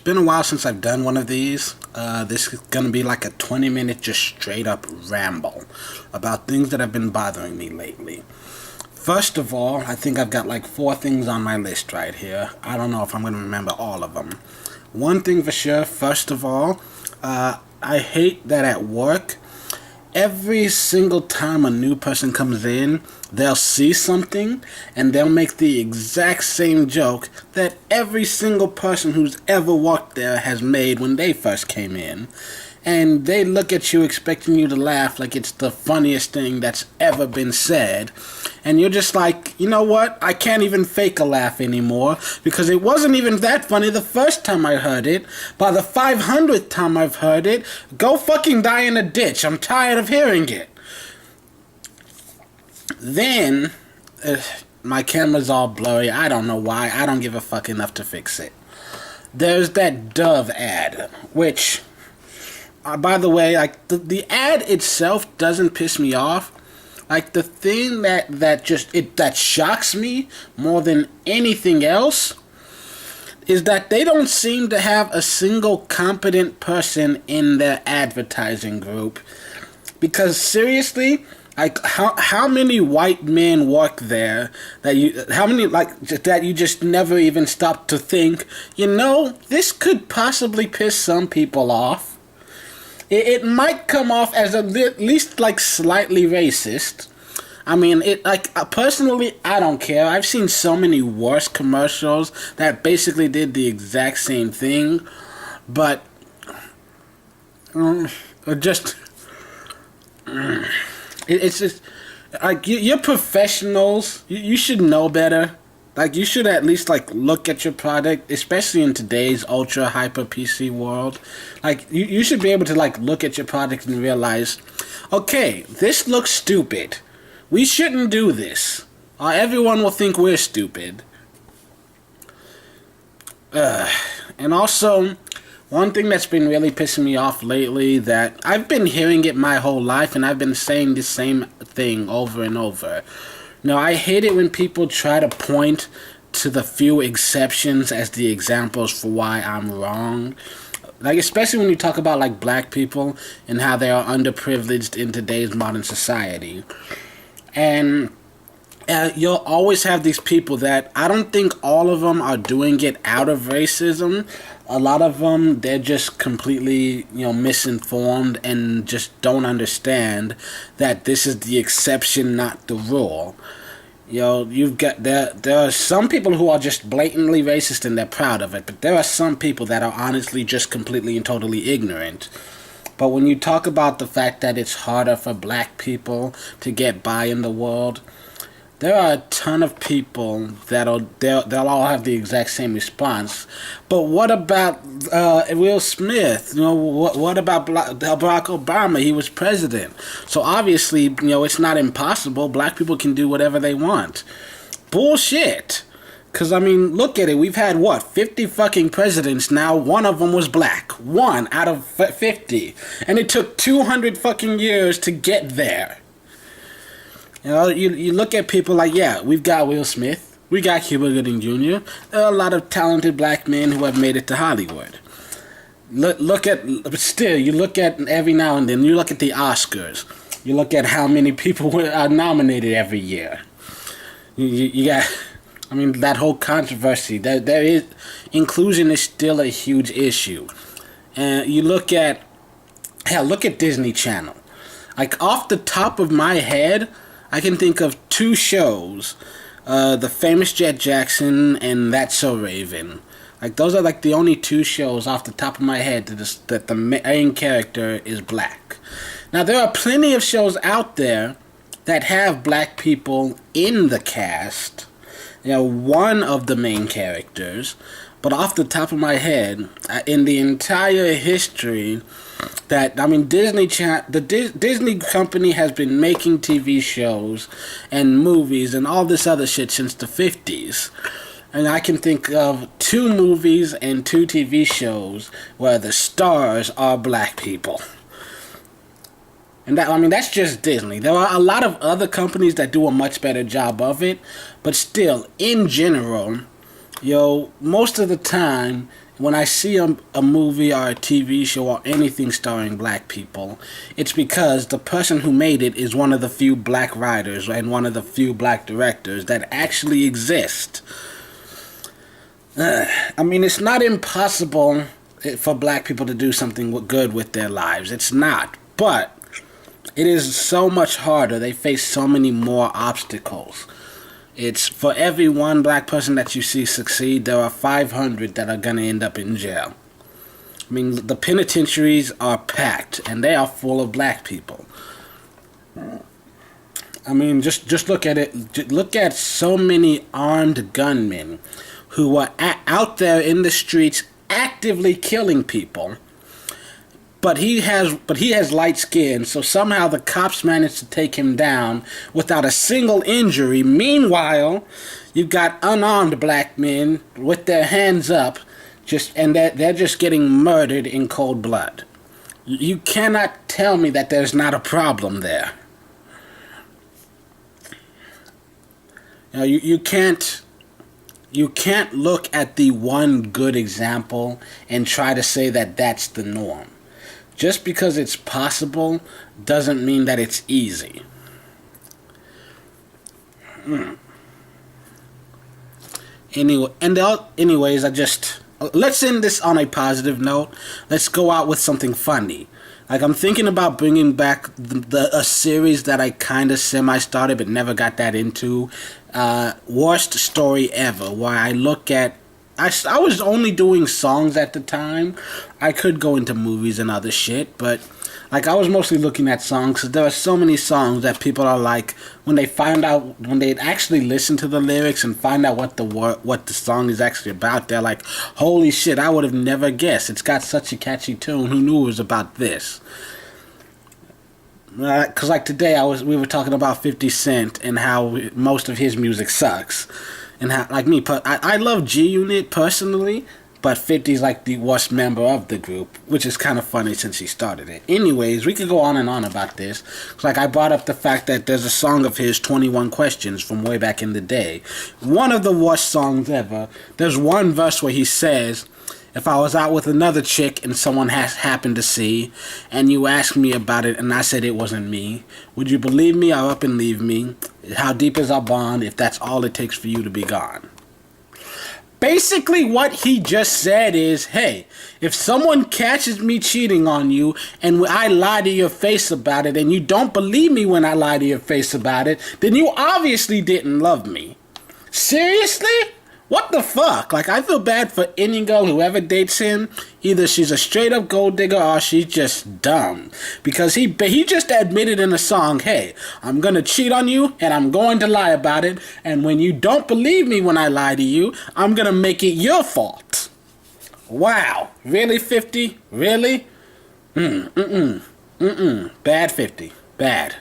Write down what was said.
It's been a while since I've done one of these. This is going to be like a 20-minute just straight up ramble about things that have been bothering me lately. First of all, I think I've got like 4 things on my list right here. I don't know if I'm going to remember all of them. One thing for sure, first of all, I hate that at work, every single time a new person comes in, they'll see something and they'll make the exact same joke that every single person who's ever walked there has made when they first came in. And they look at you expecting you to laugh like it's the funniest thing that's ever been said. And you're just like, you know what? I can't even fake a laugh anymore because it wasn't even that funny the first time I heard it. By the 500th time I've heard it, go fucking die in a ditch. I'm tired of hearing it. Then, my camera's all blurry. I don't know why. I don't give a fuck enough to fix it. There's that Dove ad, which... by the way, like the ad itself doesn't piss me off. Like the thing that shocks me more than anything else is that they don't seem to have a single competent person in their advertising group. Because seriously, like how many white men work there that you just never even stop to think, you know, this could possibly piss some people off. It might come off as at least like slightly racist. I mean, personally, I don't care. I've seen so many worse commercials that basically did the exact same thing, but it's just like you're professionals. You should know better. Like, you should at least, like, look at your product, especially in today's ultra-hyper PC world. Like, you should be able to, like, look at your product and realize, okay, this looks stupid. We shouldn't do this. Or everyone will think we're stupid. And also, one thing that's been really pissing me off lately that I've been hearing it my whole life, and I've been saying the same thing over and over. No, I hate it when people try to point to the few exceptions as the examples for why I'm wrong. Like, especially when you talk about, like, black people and how they are underprivileged in today's modern society. And you'll always have these people that I don't think all of them are doing it out of racism. A lot of them, they're just completely, misinformed and just don't understand that this is the exception, not the rule. You've got there are some people who are just blatantly racist and they're proud of it, but there are some people that are honestly just completely and totally ignorant. But when you talk about the fact that it's harder for black people to get by in the world, there are a ton of people they'll all have the exact same response. But what about Will Smith? What about Barack Obama? He was president. So obviously, it's not impossible. Black people can do whatever they want. Bullshit. Because, I mean, look at it. We've had, 50 fucking presidents now. One of them was black. 1 out of 50. And it took 200 fucking years to get there. You look at people like, yeah, we've got Will Smith, we got Cuba Gooding Jr. There are a lot of talented black men who have made it to Hollywood. But still, you look at every now and then, you look at the Oscars, you look at how many people are nominated every year. You got, I mean, that whole controversy, there is, inclusion is still a huge issue. And you look at Disney Channel. Like, off the top of my head, I can think of 2 shows, The Famous Jet Jackson and That's So Raven. Like, those are like the only 2 shows off the top of my head that the main character is black. Now, there are plenty of shows out there that have black people in the cast. One of the main characters. But off the top of my head, in the entire history Disney company has been making TV shows and movies and all this other shit since the 50s. And I can think of 2 movies and 2 TV shows where the stars are black people. And that's just Disney. There are a lot of other companies that do a much better job of it, but still, in general, Yo, most of the time, when I see a movie or a TV show or anything starring black people, it's because the person who made it is one of the few black writers and one of the few black directors that actually exist. I mean, it's not impossible for black people to do something good with their lives. It's not. But it is so much harder. They face so many more obstacles. It's for every one black person that you see succeed, there are 500 that are going to end up in jail. I mean, the penitentiaries are packed, and they are full of black people. I mean, just look at it. Look at so many armed gunmen who are out there in the streets actively killing people. But he has light skin, so somehow the cops managed to take him down without a single injury. Meanwhile, you've got unarmed black men with their hands up, and they're just getting murdered in cold blood. You cannot tell me that there's not a problem there. You know, you can't look at the one good example and try to say that that's the norm. Just because it's possible doesn't mean that it's easy. Anyways, let's end this on a positive note. Let's go out with something funny. Like, I'm thinking about bringing back a series that I kind of semi-started but never got that into. Worst Story Ever, where I look at... I was only doing songs at the time. I could go into movies and other shit, but like I was mostly looking at songs because there are so many songs that people are like, when they actually listen to the lyrics and find out what the song is actually about, they're like, holy shit, I would have never guessed. It's got such a catchy tune. Who knew it was about this? Because like today we were talking about 50 Cent and how most of his music sucks. And how, like me, I love G-Unit personally, but 50's like the worst member of the group, which is kind of funny since he started it. Anyways, we could go on and on about this. Like, I brought up the fact that there's a song of his, 21 Questions, from way back in the day. One of the worst songs ever. There's one verse where he says, if I was out with another chick and someone happened to see, and you asked me about it and I said it wasn't me, would you believe me or up and leave me? How deep is our bond if that's all it takes for you to be gone? Basically, what he just said is, hey, if someone catches me cheating on you and I lie to your face about it and you don't believe me when I lie to your face about it, then you obviously didn't love me. Seriously? What the fuck? Like, I feel bad for any girl who ever dates him. Either she's a straight up gold digger or she's just dumb. Because he just admitted in a song, hey, I'm gonna cheat on you and I'm going to lie about it. And when you don't believe me when I lie to you, I'm gonna make it your fault. Wow. Really, 50? Really? Bad 50. Bad.